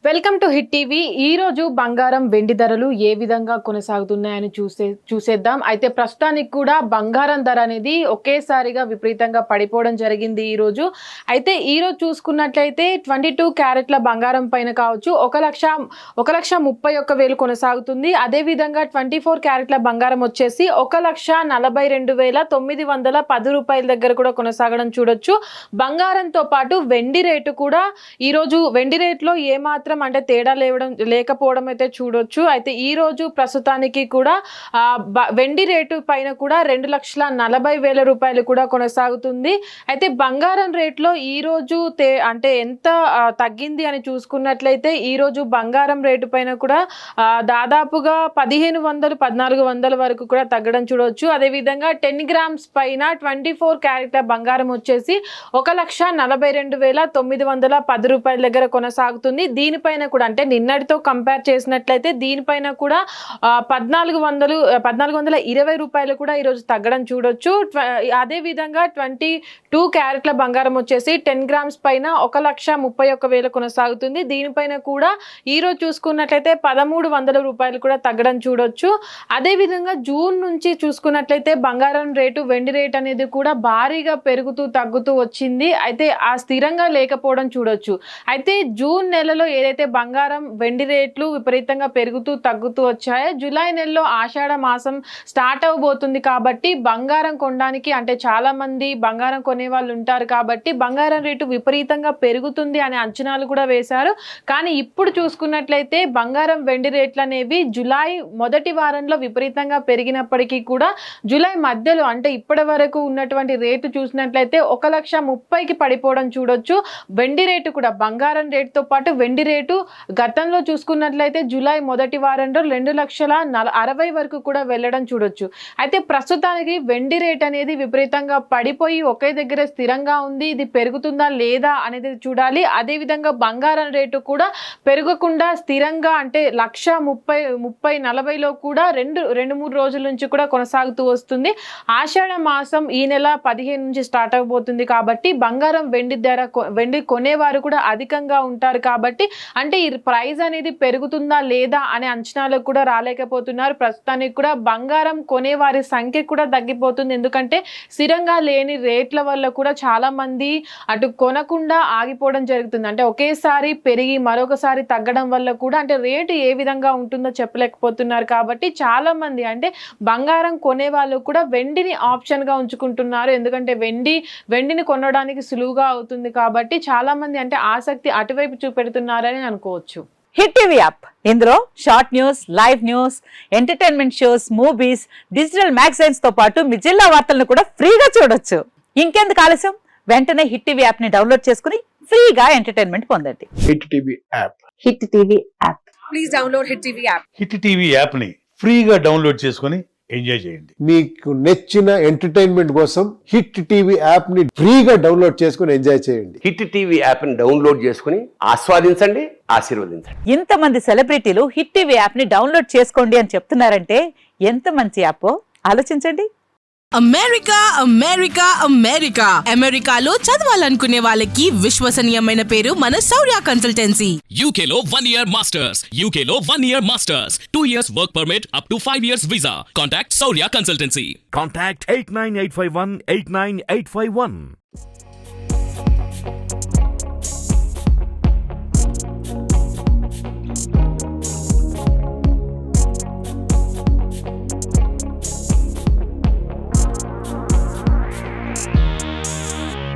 Welcome to hit TV. ఈ రోజు బంగారం వెండి ధరలు ఏ విధంగా కొనసాగుతున్నాయని చూసేద్దాం. అయితే ప్రస్తుతానికి కూడా బంగారం ధర అనేది ఒకేసారిగా విపరీతంగా పడిపోవడం జరిగింది ఈ రోజు. అయితే ఈ రోజు చూసుకున్నట్లయితే 22 క్యారెట్ల బంగారం పైన కావచ్చు 1,31,000 కొనసాగుతుంది. అదే విధంగా 24 క్యారెట్ల బంగారం వచ్చేసి 1,42,910 రూపాయల దగ్గర కూడా కొనసాగడం చూడొచ్చు. బంగారంతో పాటు వెండి రేటు కూడా ఈ రోజు వెండి రేట్లో ఏమాత్రం అంటే తేడా లేకపోవడం అయితే చూడొచ్చు. అయితే ఈ రోజు ప్రస్తుతానికి కూడా వెండి రేటు పైన కూడా 2,40,000 రూపాయలు కూడా కొనసాగుతుంది. అయితే బంగారం రేట్లో ఈ రోజు అంటే ఎంత తగ్గింది అని చూసుకున్నట్లయితే ఈ రోజు బంగారం రేటు పైన కూడా దాదాపుగా 1,500-1,400 వరకు కూడా తగ్గడం చూడొచ్చు. అదేవిధంగా 10 గ్రామ్స్ పైన 24 క్యారెట్ల బంగారం వచ్చేసి 1,42,910 రూపాయల దగ్గర కొనసాగుతుంది. దీనిపైన కూడా అంటే నిన్నటితో కంపేర్ చేసినట్లయితే దీనిపైన కూడా 1,420 రూపాయలు కూడా ఈరోజు తగ్గడం చూడొచ్చు. అదే విధంగా 22 క్యారెట్ల బంగారం వచ్చేసి 10 గ్రామ్స్ పైన 1,31,000 కొనసాగుతుంది. దీనిపైన కూడా ఈరోజు చూసుకున్నట్లయితే 1,300 రూపాయలు కూడా తగ్గడం చూడొచ్చు. అదే విధంగా జూన్ నుంచి చూసుకున్నట్లయితే బంగారం రేటు వెండి రేట్ అనేది కూడా భారీగా పెరుగుతూ తగ్గుతూ వచ్చింది. అయితే ఆ స్థిరంగా లేకపోవడం చూడొచ్చు. అయితే జూన్ నెలలో ఏదైతే బంగారం వెండి రేట్లు విపరీతంగా పెరుగుతూ తగ్గుతూ వచ్చాయో జూలై నెలలో ఆషాఢ మాసం స్టార్ట్ అవబోతుంది కాబట్టి బంగారం కొనడానికి అంటే చాలా మంది బంగారం కొనే వాళ్ళు ఉంటారు కాబట్టి బంగారం రేటు విపరీతంగా పెరుగుతుంది అనే అంచనాలు కూడా వేశారు. కానీ ఇప్పుడు చూసుకున్నట్లయితే బంగారం వెండి రేట్లు అనేవి జూలై మొదటి వారంలో విపరీతంగా పెరిగినప్పటికీ కూడా జూలై మధ్యలో అంటే ఇప్పటి వరకు ఉన్నటువంటి రేటు చూసినట్లయితే 1,30,000కి పడిపోవడం చూడొచ్చు. వెండి రేటు కూడా బంగారం రేటుతో పాటు వెండి రేటు గతంలో చూసుకున్నట్లయితే జూలై మొదటి వారంలో 2,60,000 వరకు కూడా వెళ్ళడం చూడొచ్చు. అయితే ప్రస్తుతానికి వెండి రేట్ అనేది విపరీతంగా పడిపోయి ఒకే దగ్గర స్థిరంగా ఉంది. ఇది పెరుగుతుందా లేదా అనేది చూడాలి. అదే విధంగా బంగారం రేటు కూడా పెరగకుండా స్థిరంగా అంటే 1,30,000-1,40,000లో కూడా 2-3 రోజుల నుంచి కూడా కొనసాగుతూ వస్తుంది. ఆషాఢ మాసం ఈ నెల 15 నుంచి స్టార్ట్ అవబోతుంది కాబట్టి బంగారం వెండి కొనేవారు కూడా అధికంగా ఉంటారు కాబట్టి అంటే ఈ ప్రైస్ అనేది పెరుగుతుందా లేదా అనే అంచనాలకు కూడా రాలేకపోతున్నారు. ప్రస్తుతానికి కూడా బంగారం కొనేవారి సంఖ్య కూడా తగ్గిపోతుంది. ఎందుకంటే స్థిరంగా లేని రేట్ల వల్ల కూడా చాలా మంది అటు కొనకుండా ఆగిపోవడం జరుగుతుంది. అంటే ఒకేసారి పెరిగి మరొకసారి తగ్గడం వల్ల కూడా అంటే రేటు ఏ విధంగా ఉంటుందో చెప్పలేకపోతున్నారు. కాబట్టి చాలా మంది అంటే బంగారం కొనే వాళ్ళు కూడా వెండిని ఆప్షన్ గా ఉంచుకుంటున్నారు. ఎందుకంటే వెండిని కొనడానికి సులువుగా అవుతుంది కాబట్టి చాలా మంది అంటే ఆసక్తి అటువైపు చూపెడుతున్నారని అనుకోవచ్చు. హిట్ టీవీ యాప్ ఇందులో short news, live news, entertainment shows, movies, digital magazines తో పాటు మీ జిల్లా వార్తలను కూడా ఫ్రీగా చూడొచ్చు. ఇంకెందుకు ఆలస్యం, వెంటనే హిట్ టీవీ యాప్ ని డౌన్లోడ్ చేసుకుని ఫ్రీగా ఎంటర్టైన్మెంట్ పొందండి. Hit TV app. Hit TV app. Please download hit TV app. Hit TV app ని ఫ్రీగా డౌన్లోడ్ చేసుకుని ఎంజాయ్ చేయండి. మీకు నచ్చిన ఎంటర్టైన్మెంట్ కోసం హిట్ టీవీ యాప్ ని ఫ్రీగా డౌన్లోడ్ చేసుకుని ఎంజాయ్ చేయండి. హిట్ టీవీ యాప్ ని డౌన్లోడ్ చేసుకుని ఆస్వాదించండి, ఆశీర్వదించండి. ఇంతమంది సెలబ్రిటీలు హిట్ టీవీ యాప్ ని డౌన్లోడ్ చేసుకోండి అని చెప్తున్నారంటే ఎంత మంచి యాప్ ఆలోచించండి. అమెరికా అమెరికా అమెరికా అమెరికాలో చదవాలనుకునే వాళ్ళకి విశ్వసనీయమైన పేరు మన శౌర్య కన్సల్టెన్సీ. UK లో 1 year masters, UK లో 1 year masters, 2 years work permit up to 5 years visa. Contact Saurya Consultancy. Contact 89851 89851.